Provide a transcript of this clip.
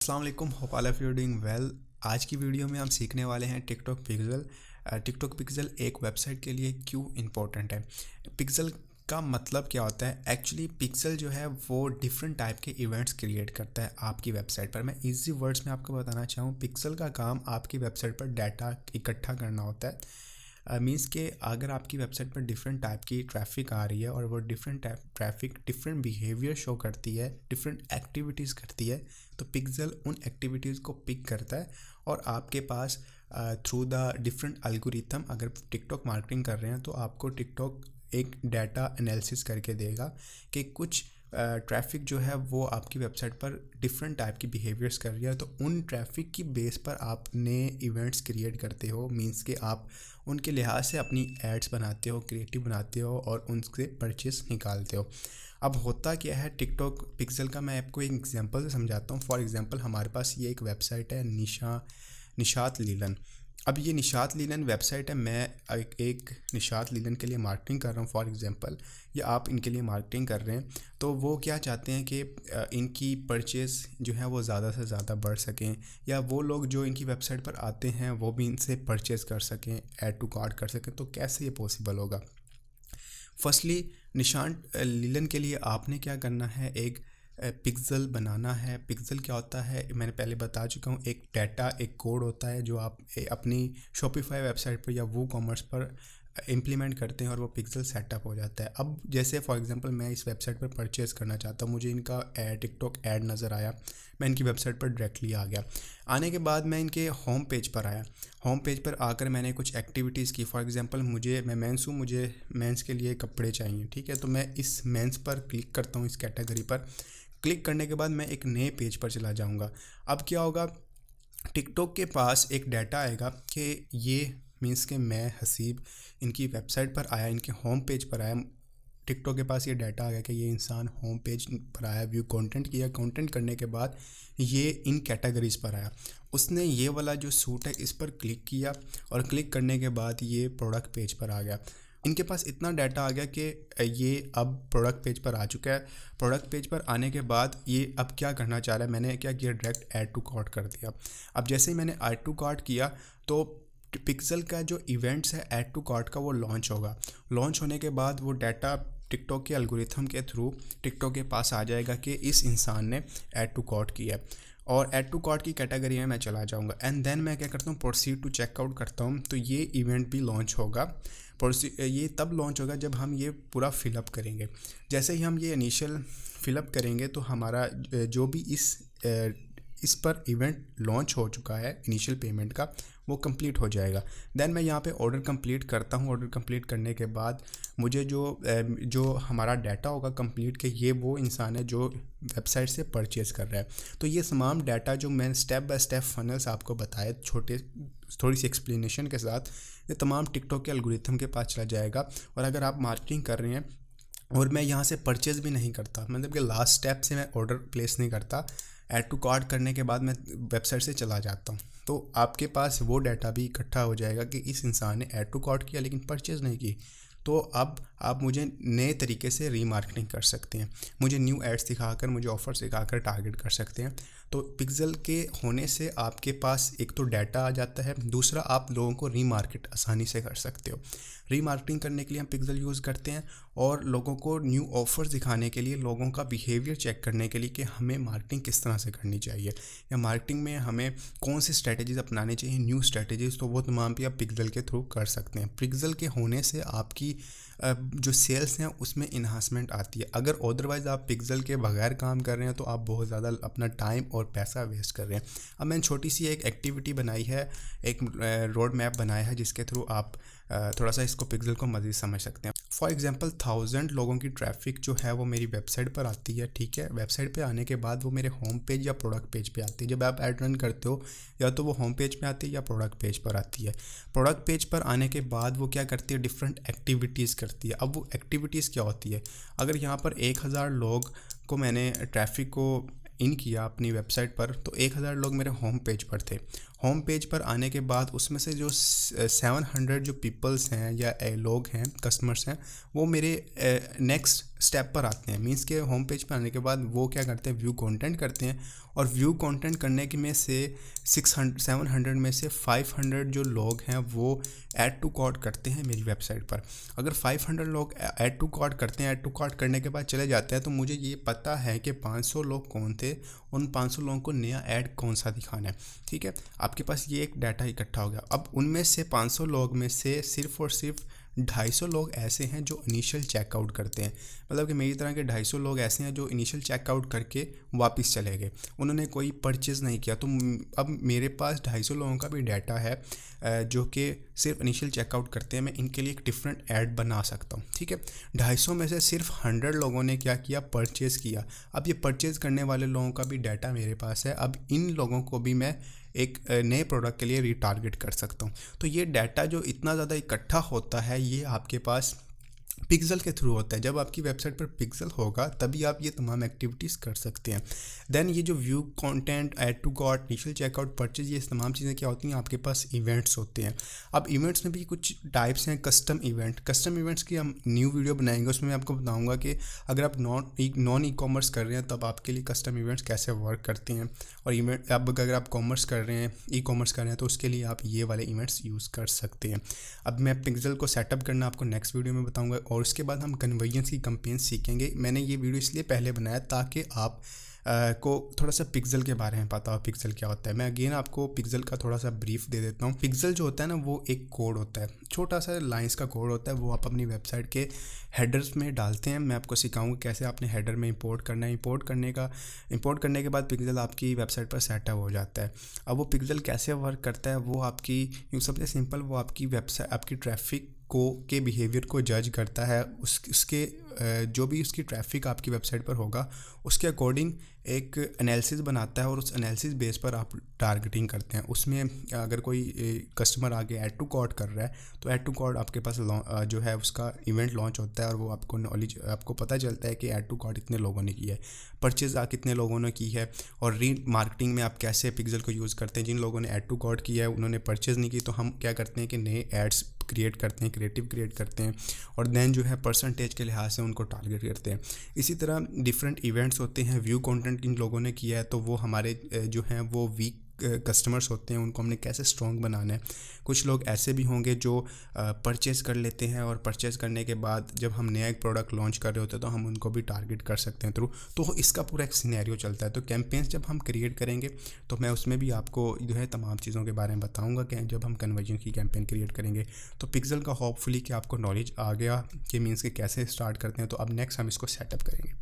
अस्सलाम वालेकुम, hope all of you doing well. आज की वीडियो में हम सीखने वाले हैं टिकटॉक पिक्सल। टिकटॉक पिक्सल एक वेबसाइट के लिए क्यों इम्पोर्टेंट है। पिक्सल का मतलब क्या होता है। एक्चुअली पिक्सल जो है वो डिफरेंट टाइप के इवेंट्स क्रिएट करता है आपकी वेबसाइट पर। मैं इजी वर्ड्स में आपको बताना चाहूँ, पिक्सल का काम आपकी वेबसाइट पर डाटा इकट्ठा करना होता है। मीन्स के अगर आपकी वेबसाइट पर डिफरेंट टाइप की ट्रैफिक आ रही है और वो different type traffic different behaviour show करती है, डिफरेंट एक्टिविटीज़ करती है, तो पिक्सल उन एक्टिविटीज़ को पिक करता है और आपके pass through the different algorithm, अगर टिकटॉक मार्केटिंग कर रहे हैं तो आपको टिकटॉक एक डाटा एनालिसिस करके देगा कि कुछ ट्रैफिक जो है वो आपकी वेबसाइट पर डिफरेंट टाइप की बिहेवियर्स कर रही है, तो उन ट्रैफिक की बेस पर आप नए इवेंट्स क्रिएट करते हो। मींस कि आप उनके लिहाज से अपनी एड्स बनाते हो, क्रिएटिव बनाते हो और उनसे परचेस निकालते हो। अब होता क्या है टिकटॉक पिक्सल का, मैं आपको एक एग्जांपल से समझाता हूँ। फॉर एग्जांपल हमारे पास ये एक वेबसाइट है निशात लीलन। अब ये निशात लीलन वेबसाइट है, मैं एक निशात लीलन के लिए मार्केटिंग कर रहा हूँ। फॉर एग्जांपल या आप इनके लिए मार्केटिंग कर रहे हैं, तो वो क्या चाहते हैं कि इनकी परचेज़ जो है वो ज़्यादा से ज़्यादा बढ़ सकें, या वो लोग जो इनकी वेबसाइट पर आते हैं वो भी इनसे परचेज़ कर सकें, ऐड टू कार्ट कर सकें। तो कैसे ये पॉसिबल होगा। फर्स्टली निशान लीलन के लिए आपने क्या करना है, एक पिक्सल बनाना है। पिक्सल क्या होता है मैंने पहले बता चुका हूँ, एक डाटा, एक कोड होता है जो आप अपनी शॉपिफाई वेबसाइट पर या वो कॉमर्स पर इम्प्लीमेंट करते हैं और वो पिक्सल सेटअप हो जाता है। अब जैसे फॉर एग्जांपल मैं इस वेबसाइट पर परचेज़ करना चाहता हूँ, मुझे इनका टिकटॉक ऐड नज़र आया, मैं इनकी वेबसाइट पर डायरेक्टली आ गया। आने के बाद मैं इनके होम पेज पर आया। होम पेज पर आकर मैंने कुछ एक्टिविटीज़ की। फॉर एग्जांपल मैं मेंस हूँ, मुझे मेंस के लिए कपड़े चाहिए, ठीक है। तो मैं इस मेंस पर क्लिक करता हूँ, इस कैटेगरी पर क्लिक करने के बाद मैं एक नए पेज पर चला जाऊँगा। अब क्या होगा, टिकटॉक के पास एक डाटा आएगा कि ये मीन्स के मैं हसीब इनकी वेबसाइट पर आया, इनके होम पेज पर आया। टिकटॉक के पास ये डाटा आ गया कि ये इंसान होम पेज पर आया, व्यू कंटेंट किया, कंटेंट करने के बाद ये इन कैटेगरीज़ पर आया। उसने ये वाला जो सूट है इस पर क्लिक किया और क्लिक करने के बाद ये प्रोडक्ट पेज पर आ गया। इनके पास इतना डाटा आ गया कि ये अब प्रोडक्ट पेज पर आ चुका है। प्रोडक्ट पेज पर आने के बाद ये अब क्या करना चाह रहा है, मैंने क्या किया, डायरेक्ट ऐड टू कार्ट कर दिया। अब जैसे ही मैंने ऐड टू कार्ट किया तो पिक्सल का जो इवेंट्स है ऐड टू कार्ट का वो लॉन्च होगा। लॉन्च होने के बाद वो डाटा टिकटॉक के एल्गोरिथम के थ्रू टिकटॉक के पास आ जाएगा कि इस इंसान ने ऐड टू कार्ट किया है, और ऐड टू कार्ट की कैटेगरी में मैं चला जाऊंगा। एंड देन मैं क्या करता हूँ, प्रोसीड टू चेकआउट करता हूँ। तो ये इवेंट भी लॉन्च होगा। ये तब लॉन्च होगा जब हम ये पूरा फिलअप करेंगे। जैसे ही हम ये इनिशियल फिलअप करेंगे तो हमारा जो भी इस पर इवेंट लॉन्च हो चुका है इनिशियल पेमेंट का, वो कंप्लीट हो जाएगा। देन मैं यहाँ पे ऑर्डर कंप्लीट करता हूँ। ऑर्डर कंप्लीट करने के बाद मुझे जो हमारा डाटा होगा कंप्लीट के, ये वो इंसान है जो वेबसाइट से परचेज़ कर रहा है। तो ये तमाम डाटा जो मैंने स्टेप बाय स्टेप फनल्स आपको बताए थोड़ी सी एक्सप्लेनेशन के साथ, ये तमाम टिकटॉक के एल्गोरिथम के पास चला जाएगा। और अगर आप मार्केटिंग कर रहे हैं और मैं यहाँ से परचेज़ भी नहीं करता, मतलब कि लास्ट स्टेप से मैं ऑर्डर प्लेस नहीं करता, ऐड टू कार्ट करने के बाद मैं वेबसाइट से चला जाता हूँ, तो आपके पास वो डाटा भी इकट्ठा हो जाएगा कि इस इंसान ने ऐड टू कार्ट किया लेकिन परचेज़ नहीं की। तो अब आप मुझे नए तरीके से रीमार्केटिंग कर सकते हैं, मुझे न्यू एड्स दिखाकर, मुझे ऑफर्स दिखाकर टारगेट कर सकते हैं। तो पिक्सल के होने से आपके पास एक तो डाटा आ जाता है, दूसरा आप लोगों को रीमार्केट आसानी से कर सकते हो। रीमार्केटिंग करने के लिए हम पिक्सल यूज़ करते हैं, और लोगों को न्यू ऑफ़र्स दिखाने के लिए, लोगों का बिहेवियर चेक करने के लिए कि हमें मार्केटिंग किस तरह से करनी चाहिए, या मार्केटिंग में हमें कौन सी स्ट्रेटजीज़ अपनानी चाहिए, न्यू स्ट्रेटजीज़। तो वो तमाम भी आप पिक्सल के थ्रू कर सकते हैं। पिक्सल के होने से आपकी जो सेल्स हैं उसमें इन्हांसमेंट आती है। अगर अदरवाइज़ आप पिक्सल के बगैर काम कर रहे हैं तो आप बहुत ज़्यादा अपना टाइम और पैसा वेस्ट कर रहे हैं। अब मैंने छोटी सी एक एक्टिविटी बनाई है, एक रोड मैप बनाया है जिसके थ्रू आप थोड़ा सा इसको पिक्सल को मज़ीद समझ सकते हैं। फॉर एग्जांपल 1000 लोगों की ट्रैफिक जो है वो मेरी वेबसाइट पर आती है, ठीक है। वेबसाइट पे आने के बाद वो मेरे होम पेज या प्रोडक्ट पेज पे आती है। जब आप ऐड रन करते हो या तो वो होम पेज पे आती है या प्रोडक्ट पेज पर आती है। प्रोडक्ट पेज पर आने के बाद वो क्या करती है, डिफरेंट एक्टिविटीज़ करती है। अब वो एक्टिविटीज़ क्या होती है, अगर यहाँ पर 1000 लोग को मैंने ट्रैफिक को इन किया अपनी वेबसाइट पर, तो 1000 लोग मेरे होम पेज पर थे। होम पेज पर आने के बाद उसमें से जो 700 जो पीपल्स हैं या लोग हैं, कस्टमर्स हैं, वो मेरे नेक्स्ट स्टेप पर आते हैं, मीन्स के होम पेज पर आने के बाद वो क्या करते हैं, व्यू कंटेंट करते हैं। और व्यू कंटेंट करने के में से 700 में से 500 जो लोग हैं वो ऐड टू कार्ट करते हैं मेरी वेबसाइट पर। अगर 500 लोग ऐड टू कार्ट करते हैं, ऐड टू कार्ट करने के बाद चले जाते हैं, तो मुझे ये पता है कि 500 लोग कौन थे, उन 500 लोगों को नया ऐड कौन सा दिखाना है। ठीक है, आपके पास ये एक डाटा इकट्ठा हो गया। अब उनमें से 500 लोग में से सिर्फ और सिर्फ 250 लोग ऐसे हैं जो इनिशियल चेकआउट करते हैं, मतलब कि मेरी तरह के 250 लोग ऐसे हैं जो इनिशियल चेकआउट करके वापस चले गए, उन्होंने कोई परचेज़ नहीं किया। तो अब मेरे पास 250 लोगों का भी डाटा है जो कि सिर्फ इनिशियल चेकआउट करते हैं। मैं इनके लिए एक डिफरेंट ऐड बना सकता हूँ। ठीक है, 250 में से सिर्फ 100 लोगों ने क्या किया, परचेज़ किया। अब ये परचेज़ करने वाले लोगों का भी डाटा मेरे पास है। अब इन लोगों को भी मैं एक नए प्रोडक्ट के लिए रिटारगेट कर सकता हूँ। तो ये डाटा जो इतना ज़्यादा इकट्ठा होता है, ये आपके पास पिक्सल के थ्रू होता है। जब आपकी वेबसाइट पर पिक्सल होगा तभी आप ये तमाम एक्टिविटीज़ कर सकते हैं। देन ये जो view content, add to cart, initial checkout, purchase, ये तमाम चीज़ें क्या होती हैं, आपके पास इवेंट्स होते हैं। अब इवेंट्स में भी कुछ टाइप्स हैं। कस्टम इवेंट्स की हम न्यू वीडियो बनाएंगे, उसमें मैं आपको बताऊंगा कि अगर आप नॉन ई कॉमर्स कर रहे हैं तब आपके लिए कस्टम इवेंट्स कैसे वर्क करते हैं। और इवेंट अब अगर आप कॉमर्स कर रहे हैं, ई कॉमर्स कर रहे हैं, तो उसके लिए आप ये वाले इवेंट्स यूज़ कर सकते हैं। अब मैं पिक्सल को सेटअप करना आपको नेक्स्ट वीडियो में बताऊंगा। और उसके बाद हम कन्वर्जन्स की कैंपेन सीखेंगे। मैंने ये वीडियो इसलिए पहले बनाया ताकि आप को थोड़ा सा पिक्सल के बारे में पता हो, पिक्सल क्या होता है। मैं अगेन आपको पिक्सल का थोड़ा सा ब्रीफ दे देता हूँ। पिक्सल जो होता है ना, वो एक कोड होता है, छोटा सा लाइंस का कोड होता है। वो आप अपनी वेबसाइट के हेडर्स में डालते हैं। मैं आपको सिखाऊंगा कैसे आपने हेडर में इंपोर्ट करना है। इंपोर्ट करने के बाद पिक्सल आपकी वेबसाइट पर सेटअप हो जाता है। अब वो पिक्सल कैसे वर्क करता है, वो आपकी सबसे सिंपल, वो आपकी वेबसाइट, आपकी ट्रैफिक के बिहेवियर को जज करता है। उसके जो भी उसकी ट्रैफिक आपकी वेबसाइट पर होगा उसके अकॉर्डिंग एक एनालिसिस बनाता है, और उस एनालिसिस बेस पर आप टारगेटिंग करते हैं। उसमें अगर कोई कस्टमर आगे ऐड टू कार्ट कर रहा है, तो ऐड टू कार्ट आपके पास जो है उसका इवेंट लॉन्च होता है, और वो आपको पता चलता है कि ऐड टू कार्ट इतने लोगों ने किया है, परचेज कितने लोगों ने की है। और री मार्केटिंग में आप कैसे पिक्सल को यूज़ करते हैं। जिन लोगों ने ऐड टू कार्ट किया है उन्होंने परचेज़ नहीं की, तो हम क्या करते हैं कि नए एड्स क्रिएट करते हैं, क्रिएटिव क्रिएट करते हैं, और देन जो है परसेंटेज के लिहाज से उनको टारगेट करते हैं। इसी तरह डिफरेंट इवेंट्स होते हैं। व्यू कंटेंट इन लोगों ने किया है, तो वो हमारे जो हैं वो वीक कस्टमर्स होते हैं, उनको हमने कैसे स्ट्रॉन्ग बनाना है। कुछ लोग ऐसे भी होंगे जो परचेज़ कर लेते हैं, और परचेज़ करने के बाद जब हम नया एक प्रोडक्ट लॉन्च कर रहे होते हैं तो हम उनको भी टारगेट कर सकते हैं थ्रू। तो इसका पूरा एक सिनेरियो चलता है। तो कैंपेन्स जब हम क्रिएट करेंगे तो मैं उसमें भी आपको जो है तमाम चीज़ों के बारे में बताऊँगा कि जब हम कन्वर्जन की कैंपेन क्रिएट करेंगे। तो पिक्सल का होपफुली कि आपको नॉलेज आ गया कि मीन्स के कैसे स्टार्ट करते हैं। तो अब नेक्स्ट हम इसको सेटअप करेंगे।